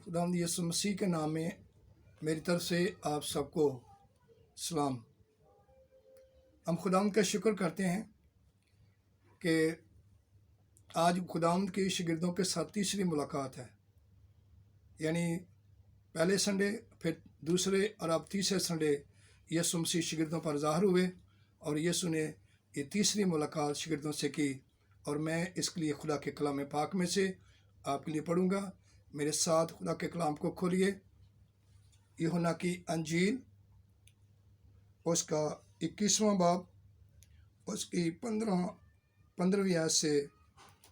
खुदावंद यीशु मसीह के नाम में मेरी तरफ से आप सबको सलाम। हम खुदावंद का शुक्र करते हैं कि आज खुदावंद के शागिर्दों के साथ तीसरी मुलाकात है, यानी पहले संडे, फिर दूसरे और अब तीसरे संडे यीशु मसीह शागिर्दों पर ज़ाहिर हुए और यीशु ने ये तीसरी मुलाकात शागिर्दों से की। और मैं इसके लिए खुदा के कलाम पाक में से आपके लिए पढ़ूँगा। मेरे साथ खुदा के कलाम को खोलिए। यूहन्ना की अंजील उसका 21वां बाब उसकी 15वीं आयत से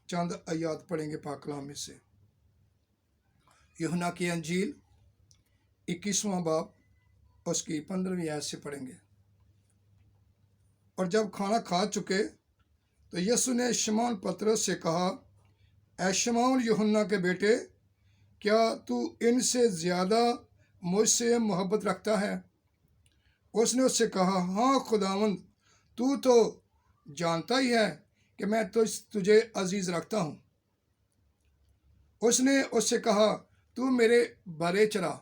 चंद आयत पढ़ेंगे पाक कलाम में से। यूहन्ना की अंजील 21वां बाब उसकी 15वीं आयत से पढ़ेंगे। और जब खाना खा चुके तो यीशु ने शमौन पतरस से कहा, ऐ शमौन यूहन्ना के बेटे, क्या तू इनसे ज़्यादा मुझसे मोहब्बत रखता है? उसने उससे कहा, हाँ खुदावंद, तू तो जानता ही है कि मैं तुझे अजीज़ रखता हूँ। उसने उससे कहा, तू मेरे बरे चरा।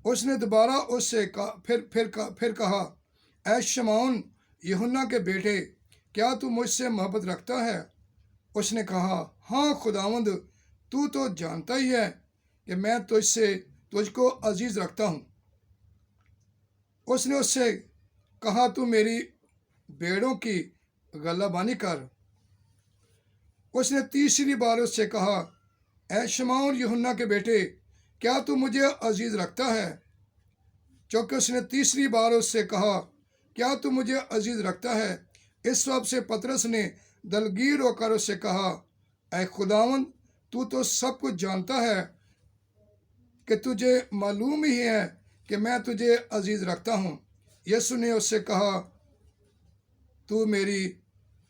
उसने दोबारा उससे फिर कहा, ऐ शमौन यूहन्ना के बेटे, क्या तू मुझसे मोहब्बत रखता है? उसने कहा, हाँ खुदावंद, तू तो जानता ही है कि मैं तुझको अजीज़ रखता हूँ। उसने उससे कहा, तू मेरी भेड़ों की गलाबानी कर। उसने तीसरी बार उससे कहा, ऐ शमौन यूहन्ना के बेटे, क्या तू मुझे अजीज़ रखता है? क्योंकि उसने तीसरी बार उससे कहा, क्या तू मुझे अजीज़ रखता है, इस सब से पतरस ने दलगीर होकर उससे कहा, ऐ खुदावंद, तू तो सब कुछ जानता है कि तुझे मालूम ही है कि मैं तुझे अजीज़ रखता हूँ। यीशु ने उससे कहा, तू मेरी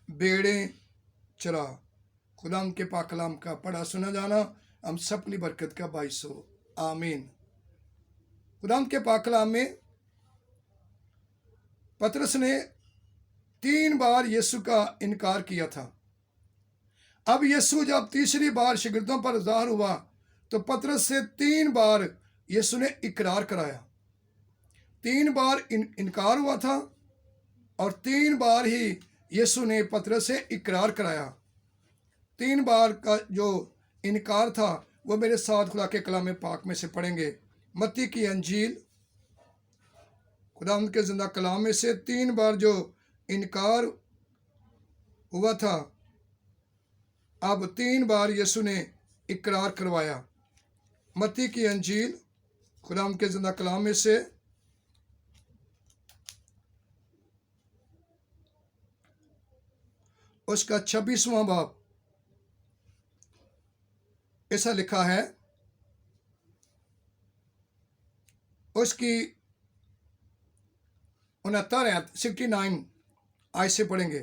भेड़ें चरा। खुदावंद के पाक कलाम का पढ़ा सुना जाना हम सब की बरकत का बाइस हो, आमीन। खुदावंद के पाक कलाम में पतरस ने 3 बार यीशु का इनकार किया था। अब यीशु जब तीसरी बार शागिर्दों पर ज़ाहिर हुआ तो पतरस से 3 बार यीशु ने इकरार कराया। 3 बार इनकार हुआ था और 3 बार ही यीशु ने पतरस से इकरार कराया। 3 बार का जो इनकार था वो मेरे साथ खुदा के कलाम पाक में से पढ़ेंगे। मत्ती की अंजील खुदावंद के जिंदा कलाम में से 3 बार जो इनकार हुआ था, अब 3 बार यीशु ने इकरार करवाया। मत्ती की अंजील खुदावंद के जिंदा कलाम में से उसका 26वां बाब ऐसा लिखा है, उसकी 69 आयत से पढ़ेंगे।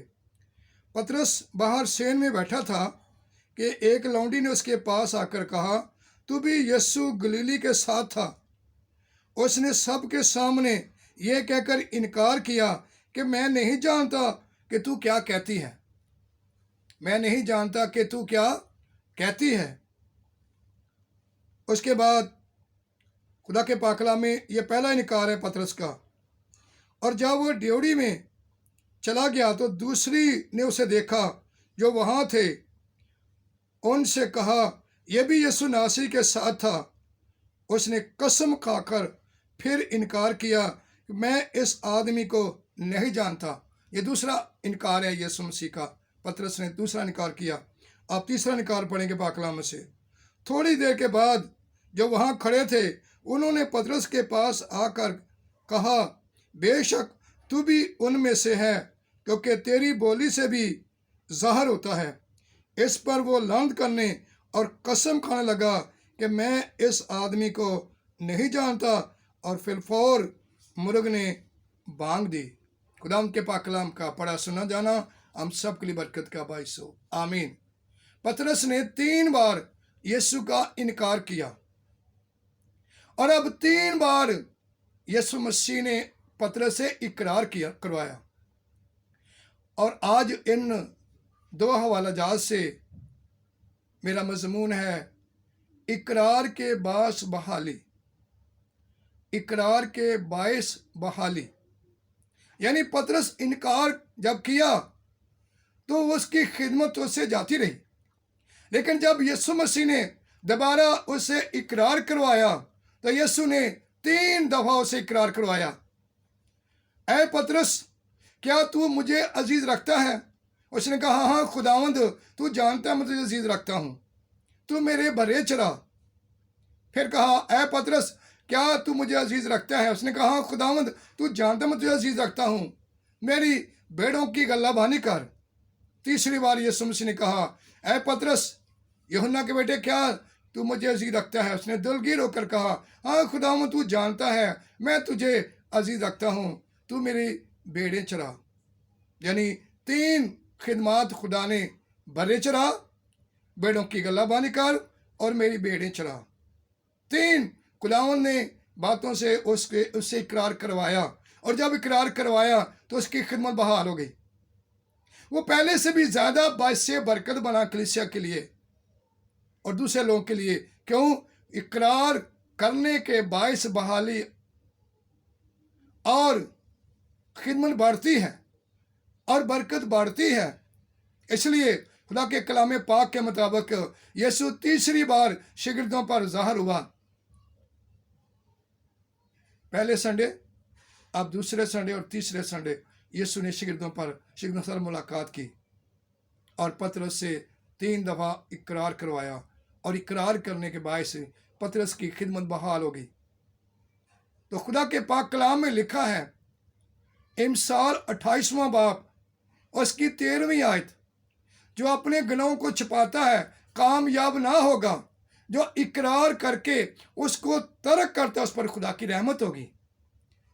पतरस बाहर सेन में बैठा था कि एक लौंडी ने उसके पास आकर कहा, तू भी यीशु गलीली के साथ था। उसने सबके सामने यह कहकर इनकार किया कि मैं नहीं जानता कि तू क्या कहती है। मैं नहीं जानता कि तू क्या कहती है। उसके बाद खुदा के पाक कलाम में यह पहला इनकार है पतरस का। और जब वो ड्योढ़ी में चला गया तो दूसरी ने उसे देखा जो वहां थे, उनसे कहा, यह भी यीशु नासरी के साथ था। उसने कसम खाकर फिर इनकार किया कि मैं इस आदमी को नहीं जानता। ये दूसरा इनकार है यीशु मसीह का। पतरस ने दूसरा इनकार किया। आप तीसरा इनकार पढ़ेंगे पाक कलाम से। थोड़ी देर के बाद जो वहां खड़े थे उन्होंने पतरस के पास आकर कहा, बेशक तू भी उनमें से है, क्योंकि तेरी बोली से भी ज़ाहिर होता है। इस पर वो लांत करने और कसम खाने लगा कि मैं इस आदमी को नहीं जानता, और फिर फौर मुर्ग ने बांग दी। खुदावंद के पाक कलाम का पढ़ा सुना जाना हम सब के लिए बरकत का बाइस हो, आमीन। पतरस ने 3 बार यीशु का इनकार किया और अब 3 बार यीशु मसीह ने पतरस से इकरार करवाया। और आज इन 2 हवाला जात से मेरा मजमून है اقرار کے باعث بحالی، اقرار کے باعث بحالی، یعنی پطرس انکار جب کیا تو اس کی خدمت اس سے جاتی رہی، لیکن جب یسوع مسیح نے دوبارہ اسے اقرار کروایا تو یسوع نے 3 دفعہ اسے اقرار کروایا، اے پطرس کیا تو مجھے عزیز رکھتا ہے؟ اس نے کہا ہاں خداوند، تو جانتا ہے میں تجھے عزیز رکھتا ہوں، تو میرے بھرے چرا۔ پھر کہا اے پطرس کیا تو مجھے عزیز رکھتا ہے؟ اس نے کہا ہاں خداوند، تو جانتا ہے میں تجھے عزیز رکھتا ہوں، میری بھیڑوں کی گلہ بانی کر۔ تیسری بار یسوع مسیح نے کہا اے پطرس یوحنا کے بیٹے کیا تو مجھے عزیز رکھتا ہے؟ اس نے دلگیر ہو کر کہا ہاں خداوند، تو جانتا ہے میں تجھے عزیز رکھتا ہوں، تو میری بھیڑیں چرا۔ یعنی 3 خدمات خدا نے، بھرے چرا، بھیڑوں کی گلہ بانی کر اور میری بھیڑیں چرا۔ 3 خداوند نے باتوں سے اس سے اقرار کروایا، اور جب اقرار کروایا تو اس کی خدمت بحال ہو گئی۔ وہ پہلے سے بھی زیادہ باعث برکت بنا کلیسیا کے لیے اور دوسرے لوگوں کے لیے۔ کیوں؟ اقرار کرنے کے باعث بحالی اور خدمت بڑھتی ہے اور برکت بڑھتی ہے۔ اس لیے خدا کے کلام پاک کے مطابق یسوع تیسری بار شاگردوں پر ظاہر ہوا، پہلے سنڈے، اب دوسرے سنڈے اور تیسرے سنڈے یسوع نے شاگردوں سے ملاقات کی اور پطرس سے 3 دفعہ اقرار کروایا، اور اقرار کرنے کے باعث پطرس کی خدمت بحال ہو گئی۔ تو خدا کے پاک کلام میں لکھا ہے، امثال 28واں باب اس کی 13ویں آیت، جو اپنے گناہوں کو چھپاتا ہے کامیاب نہ ہوگا، جو اقرار کر کے اس کو ترک کرتا ہے اس پر خدا کی رحمت ہوگی۔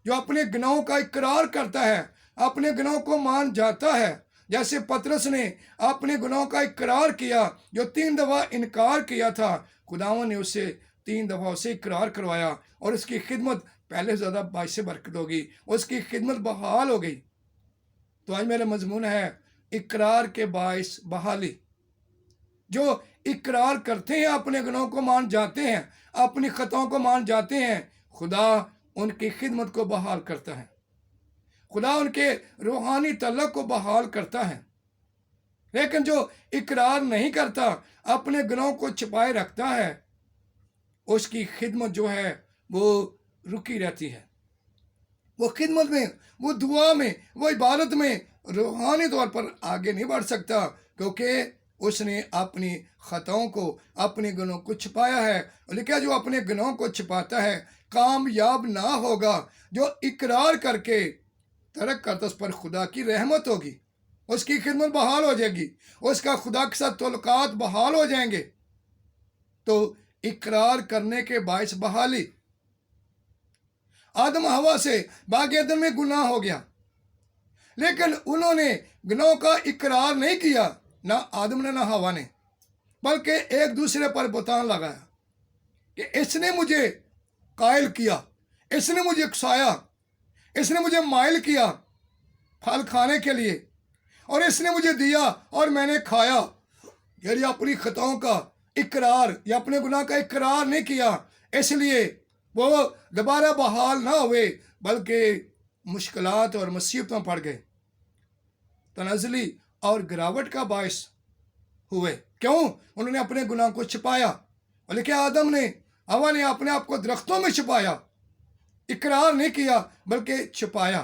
جو اپنے گناہوں کا اقرار کرتا ہے، اپنے گناہوں کو مان جاتا ہے، جیسے پطرس نے اپنے گناہوں کا اقرار کیا، جو 3 دفعہ انکار کیا تھا، خداوند نے اسے 3 دفعہ اسے اقرار کروایا، اور اس کی خدمت پہلے زیادہ باعث برکت ہوگی، اس کی خدمت بحال ہو گئی۔ تو آج میرا مضمون ہے اقرار کے باعث بحالی۔ جو اقرار کرتے ہیں، اپنے گناہوں کو مان جاتے ہیں، اپنی خطاؤں کو مان جاتے ہیں، خدا ان کی خدمت کو بحال کرتا ہے، خدا ان کے روحانی تعلق کو بحال کرتا ہے۔ لیکن جو اقرار نہیں کرتا، اپنے گناہوں کو چھپائے رکھتا ہے، اس کی خدمت جو ہے وہ رکی رہتی ہے۔ وہ خدمت میں، وہ دعا میں، وہ عبادت میں روحانی طور پر آگے نہیں بڑھ سکتا، کیونکہ اس نے اپنی خطاؤں کو، اپنے گناہوں کو چھپایا ہے۔ لکھا جو اپنے گناہوں کو چھپاتا ہے کامیاب نہ ہوگا، جو اقرار کر کے ترک کرتا اس پر خدا کی رحمت ہوگی، اس کی خدمت بحال ہو جائے گی، اس کا خدا کے ساتھ تعلقات بحال ہو جائیں گے۔ تو اقرار کرنے کے باعث بحالی۔ آدم حوا سے باغ عدن میں گناہ ہو گیا، لیکن انہوں نے گناہوں کا اقرار نہیں کیا، نہ آدم نے نہ حوا نے، بلکہ ایک دوسرے پر بہتان لگایا کہ اس نے مجھے قائل کیا، اس نے مجھے اکسایا، اس نے مجھے مائل کیا پھل کھانے کے لیے، اور اس نے مجھے دیا اور میں نے کھایا۔ یعنی اپنی خطاؤں کا اقرار یا اپنے گناہ کا اقرار نہیں کیا، اس لیے وہ دوبارہ بحال نہ ہوئے، بلکہ مشکلات اور مصیبتوں پڑ گئے، تنزلی اور گراوٹ کا باعث ہوئے۔ کیوں؟ انہوں نے اپنے گناہ کو چھپایا، اور لکھا آدم نے، حوا نے اپنے آپ کو درختوں میں چھپایا، اقرار نہیں کیا بلکہ چھپایا۔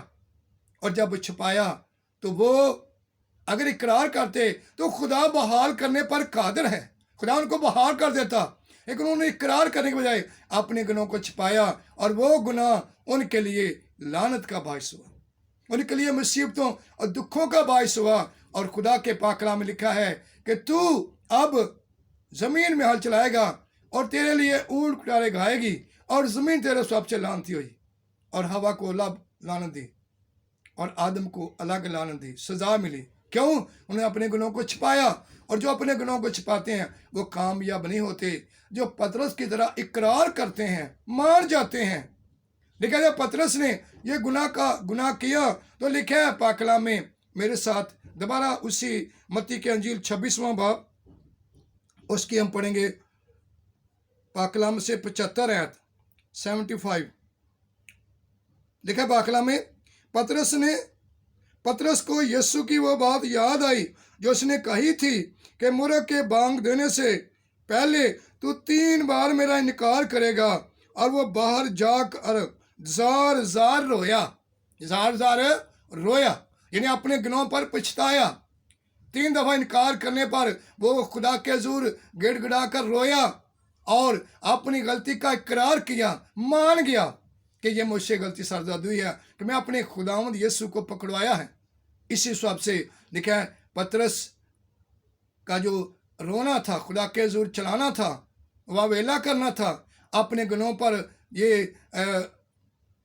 اور جب چھپایا تو وہ اگر اقرار کرتے تو خدا بحال کرنے پر قادر ہے، خدا ان کو بحال کر دیتا، لیکن انہوں نے اقرار کرنے کے بجائے اپنے گناہوں کو چھپایا، اور وہ گناہ ان کے لیے لعنت کا باعث ہوا، ان کے لیے مصیبتوں اور دکھوں کا باعث ہوا۔ اور خدا کے پاک کلام میں لکھا ہے کہ تو اب زمین میں ہل چلائے گا، اور تیرے لیے اونٹ کٹارے گائے گی، اور زمین تیرے سب سے لعنتی ہوئی۔ اور حوا کو الگ لعنت دی اور آدم کو الگ لعنت دی، سزا ملی۔ کیوں؟ انہوں نے اپنے گناہوں کو چھپایا، اور جو اپنے گناہوں کو چھپاتے ہیں وہ کامیاب نہیں ہوتے۔ جو پطرس کی طرح اقرار کرتے ہیں، مان جاتے ہیں، لیکن جب پطرس نے یہ گناہ کیا تو لکھا ہے پاک کلام میں، میرے ساتھ دوبارہ اسی متی کی انجیل 26واں باب، اس کی ہم پڑھیں گے पाकलाम से 75 आयत 75 लिखा पाकलाम में, पतरस को यीशु की वो बात याद आई जो उसने कही थी कि मुर्ग के बांग देने से पहले तू 3 बार मेरा इनकार करेगा। और वो बाहर जाकर जार जार रोया, यानी अपने गुनाहों पर पछताया। 3 दफा इनकार करने पर वो खुदा के हुजूर गिड़गिड़ा कर रोया और अपनी गलती का इकरार किया, मान गया कि ये मुझसे गलती सरजद हुई है, कि मैं अपने खुदावंद यीशु को पकड़वाया है। इसी हिसाब से लिखा है पतरस का जो रोना था, खुदा के हुजूर चलाना था, वावेला करना था, अपने गुनाहों पर ये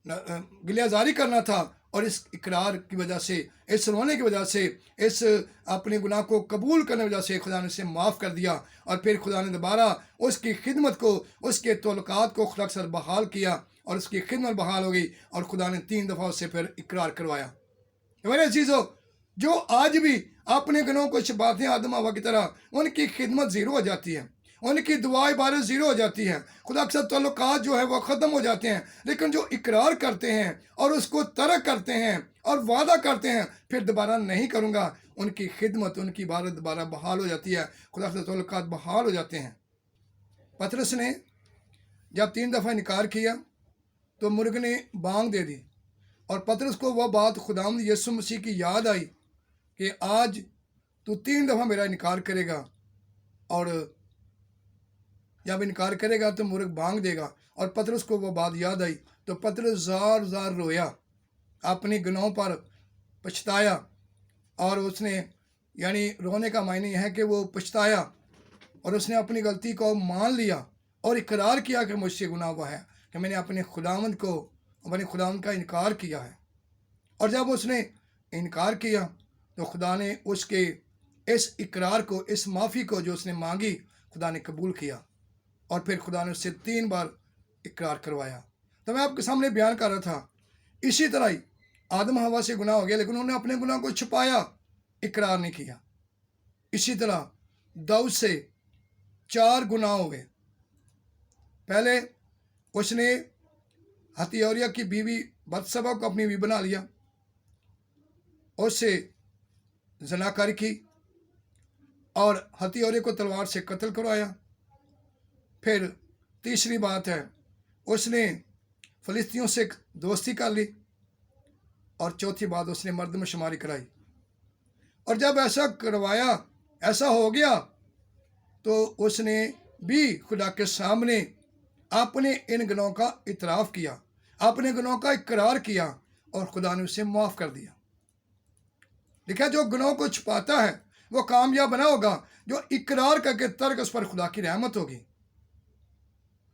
गिलियाजारी करना था, और इस इकरार की वजह से, इस रोने की वजह से, इस अपने गुनाह को कबूल करने की वजह से खुदा ने उसे माफ़ कर दिया। और फिर खुदा ने दोबारा उसकी खिदमत को, उसके तल्लुकात को खुदा के साथ बहाल किया, और उसकी खिदमत बहाल हो गई, और खुदा ने 3 दफ़ा उससे फिर इकरार करवाया। मेरे चीज़ों, जो आज भी अपने गुनाहों को छिपाते हैं आदम हवा की तरह, उनकी खिदमत ज़ीरो हो जाती है, उनकी दुआ इबादत ज़ीरो हो जाती है, खुदा के साथ ताल्लुकात जो है वो ख़त्म हो जाते हैं। लेकिन जो इकरार करते हैं और उसको तर्क करते हैं और वादा करते हैं फिर दोबारा नहीं करूँगा, उनकी खिदमत, उनकी इबादत दोबारा बहाल हो जाती है, खुदा के साथ ताल्लुकात बहाल हो जाते हैं। पतरस ने जब 3 दफ़ा इनकार किया तो मुर्ग ने बांग दे दी, और पतरस को वह बात खुदावंद यीशु मसीह की याद आई कि आज तू 3 दफ़ा मेरा इनकार करेगा, और जब इनकार करेगा तो मुर्ग बांग देगा। और पतरस को वो बात याद आई तो पतरस जार जार रोया, अपने गुनाहों पर पछताया, और उसने, यानी रोने का मायने यह है कि वो पछताया और उसने अपनी गलती को मान लिया और इकरार किया कि मुझसे गुनाह हुआ है, कि मैंने अपने खुदावंद का इनकार किया है। और जब उसने इनकार किया तो खुदा ने उसके इस इकरार को, इस माफ़ी को जो उसने मांगी, खुदा ने कबूल किया, और फिर खुदा ने उससे 3 बार इकरार करवाया। तो मैं आपके सामने बयान कर रहा था, इसी तरह ही आदम हवा से गुनाह हो गया, लेकिन उन्होंने अपने गुनाह को छुपाया, इकरार नहीं किया। इसी तरह दाऊद से 4 गुनाह हो गए। पहले उसने हथियोरिया की बीवी बत्सबा को अपनी बीवी बना लिया, उससे ज़नाकारी की, और हथियोरिया को तलवार से कत्ल करवाया। फिर तीसरी बात है, उसने फ़िलिस्तीनियों से दोस्ती कर ली, और चौथी बात, उसने मर्दमशुमारी कराई। और जब ऐसा करवाया, ऐसा हो गया, तो उसने भी खुदा के सामने अपने इन गुनाहों का इतराफ़ किया, अपने गुनाहों का इकरार किया, और खुदा ने उसे माफ़ कर दिया। लिखा, जो गुनाहों को छुपाता है वो कामयाब ना होगा, जो इकरार करके तर्क, उस पर खुदा की रहमत होगी।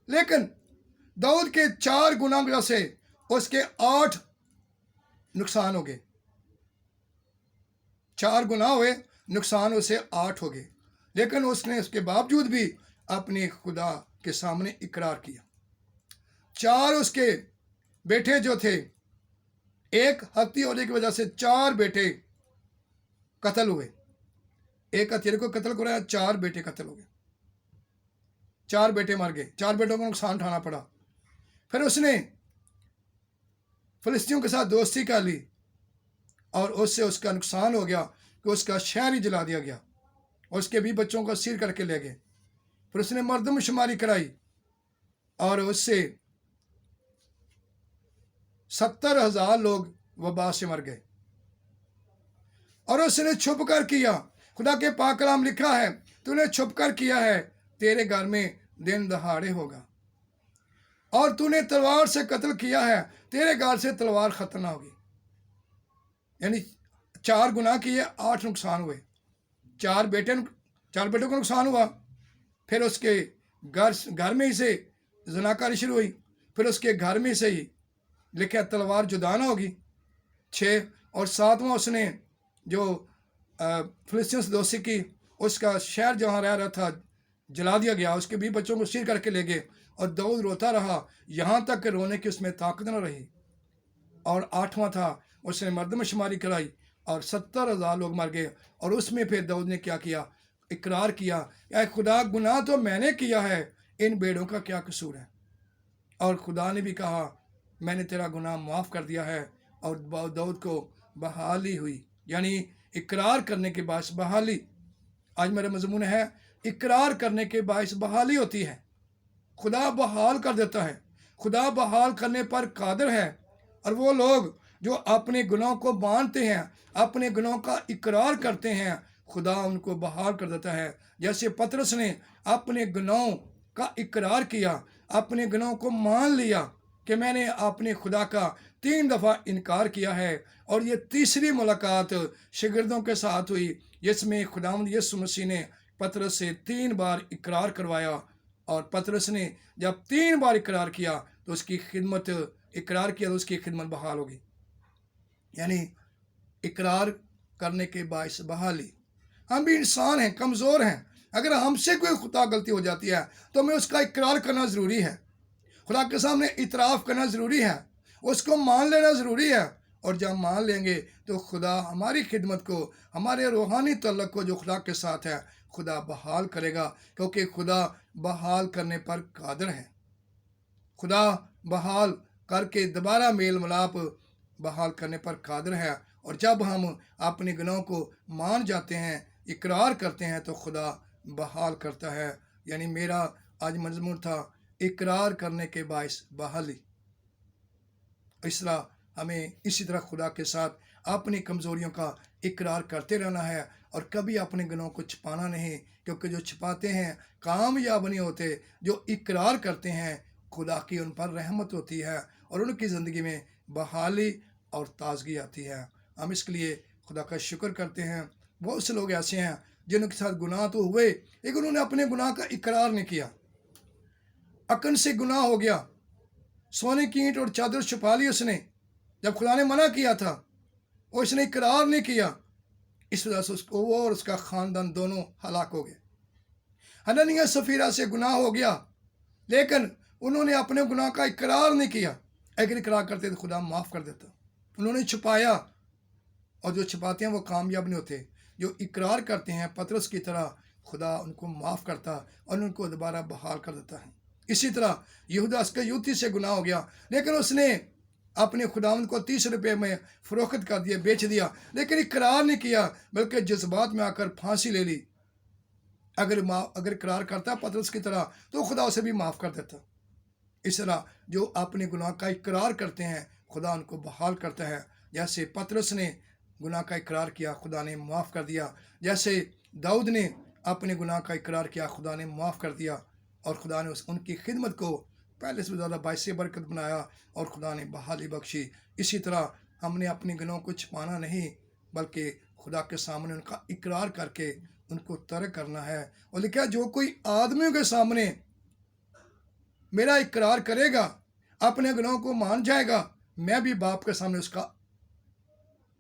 लेकिन दाऊद के 4 गुनाह की वजह से उसके 8 नुकसान हो गए। 4 गुनाह हुए, नुकसान उसे 8 हो गए, लेकिन उसने उसके बावजूद भी अपने खुदा के सामने इकरार किया। 4 उसके बेटे जो थे, एक हत्या होने की वजह से 4 बेटे कत्ल हुए। एक हत्यारे को कत्ल कराया, 4 बेटे कत्ल हो गए, 4 बेटे मर गए, 4 बेटों को नुकसान उठाना पड़ा। फिर उसने फ़िलिस्तीनियों के साथ दोस्ती कर ली, और उससे उसका नुकसान हो गया कि उसका शहर ही जला दिया गया, उसके भी बच्चों को सील करके ले गए। फिर उसने मर्दमशुमारी कराई, और उससे 70,000 लोग वबा से मर गए। और उसने छुप कर किया। खुदा के पाक कलाम लिखा है, तूने छुप कर किया है, तेरे घर में दिन दहाड़े होगा। और तूने तलवार से कत्ल किया है, तेरे घर से तलवार खत्म ना होगी। यानी 4 गुनाह किए, 8 नुकसान हुए। 4 बेटों को नुकसान हुआ। फिर उसके घर में ही से ज़नाकारी शुरू हुई। फिर उसके घर में से ही लिखा तलवार जुदा ना होगी। 6 और 7वां, उसने जो फ़िलिस्तीनियों से दोस्ती की, उसका शहर जहाँ रह रहा था जला दिया गया, उसके भी बच्चों को सील करके ले गए। और दाऊद रोता रहा, यहाँ तक कि रोने की उसमें ताकत न रही। और 8वां था, उसने मर्दमशुमारी कराई और 70,000 लोग मर गए। और उसमें फिर दाऊद ने क्या किया? इकरार किया, ऐ खुदा, गुनाह तो मैंने किया है, इन भेड़ों का क्या कसूर है। और खुदा ने भी कहा मैंने तेरा गुनाह माफ़ कर दिया है। और दाऊद को बहाली हुई, यानी इकरार करने के बायस बहाली। आज मेरा मजमून है, इकरार करने के बायस बहाली होती है। खुदा बहाल कर देता है, खुदा बहाल करने पर कादिर है। और वो लोग जो अपने गुनाहों को मानते हैं, अपने गुनाहों का इकरार करते हैं, खुदा उनको बहाल कर देता है। जैसे पतरस ने अपने गुनाहों का इकरार किया, अपने गुनाहों को मान लिया कि मैंने अपने खुदा का 3 दफ़ा इनकार किया है। और ये तीसरी मुलाकात शागिर्दों के साथ हुई जिसमें खुदावंद यीशु मसीह ने पतरस से 3 बार इकरार करवाया। और पतरस ने जब 3 बार इकरार किया तो उसकी खिदमत बहाल होगी, यानी इकरार करने के बायस बहाली। हम भी इंसान हैं, कमज़ोर हैं। अगर हमसे कोई खुदा गलती हो जाती है तो हमें उसका इकरार करना ज़रूरी है, खुदा के सामने इतराफ़ करना ज़रूरी है, उसको मान लेना ज़रूरी है। और जब मान लेंगे तो खुदा हमारी खिदमत को, हमारे रूहानी तल्लुक़ को जो खुदा के साथ है, खुदा बहाल करेगा, क्योंकि खुदा बहाल करने पर कादिर है। खुदा बहाल करके दोबारा मेल मिलाप बहाल करने पर कादिर है। और जब हम अपने गुनाहों को मान जाते हैं, इकरार करते हैं, तो खुदा बहाल करता है। यानी मेरा आज मजमून था, इकरार करने के बायस बहाली। इस तरह हमें इसी तरह खुदा के साथ अपनी कमज़ोरियों का इकरार करते रहना है और कभी अपने गुनाहों को छिपाना नहीं, क्योंकि जो छिपाते हैं कामयाब नहीं होते। जो इकरार करते हैं, खुदा की उन पर रहमत होती है और उनकी ज़िंदगी में बहाली और ताजगी आती है। हम इसके लिए खुदा का शुक्र करते हैं। बहुत से लोग ऐसे हैं जिनके साथ गुनाह तो हुए, लेकिन उन्होंने अपने गुनाह का इकरार नहीं किया। अकन से गुनाह हो गया, सोने की ईंट और चादर छुपा ली उसने, जब खुदा ने मना किया था और इसने इकरार नहीं किया। इस वजह से उसको, वो और उसका ख़ानदान दोनों हलाक हो गए। हननिया सफ़ीरा से गुनाह हो गया, लेकिन उन्होंने अपने गुनाह का इकरार नहीं किया। अगर इकरार करते तो खुदा माफ़ कर देता। उन्होंने छुपाया, और जो छुपाते हैं वो कामयाब नहीं होते। जो इकरार करते हैं पतरस की तरह, खुदा उनको माफ़ करता और उनको दोबारा बहाल कर देता है। इसी तरह यहूदा इस्करियोती से गुनाह हो गया, लेकिन उसने अपने खुदावंद को 30 रुपये में फ़रोख्त कर दिया, बेच दिया, लेकिन इकरार नहीं किया, बल्कि जज्बात में आकर फांसी ले ली। अगर इकरार करता पतरस की तरह तो खुदा उसे भी माफ़ कर देता। इस तरह जो अपने गुनाह का इकरार करते हैं, खुदा उनको बहाल करता है। जैसे पतरस ने गुनाह का इकरार किया, खुदा ने माफ़ कर दिया। जैसे दाऊद ने अपने गुनाह का इकरार किया, खुदा ने माफ़ कर दिया। और खुदा ने उनकी खिदमत को पहले से ज़्यादा बायस बरकत बनाया और खुदा ने बहाली बख्शी। इसी तरह हमने अपने गुनाहों को छिपाना नहीं, बल्कि खुदा के सामने उनका इकरार करके उनको तर्क करना है। और लिखा, जो कोई आदमियों के सामने मेरा इकरार करेगा, अपने गुनाहों को मान जाएगा, मैं भी बाप के सामने उसका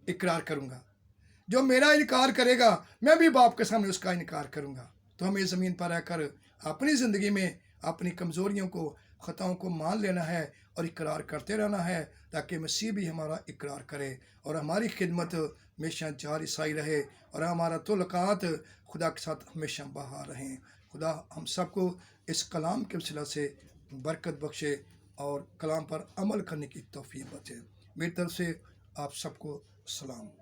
इकरार करूँगा। जो मेरा इनकार करेगा, मैं भी बाप के सामने उसका इनकार करूँगा। तो हमें ज़मीन पर रहकर अपनी ज़िंदगी में अपनी कमज़ोरियों को, ख़ताओं को मान लेना है और इकरार करते रहना है, ताकि मसीह भी हमारा इकरार करे और हमारी खिदमत हमेशा जारी साई रहे और हमारा तुल्लक़ात खुदा के साथ हमेशा बहा रहें। खुदा हम सबको इस कलाम के वसीला से बरकत बख्शे और कलाम पर अमल करने की तौफीक बख्शे। मेरी तरफ से आप सबको सलाम।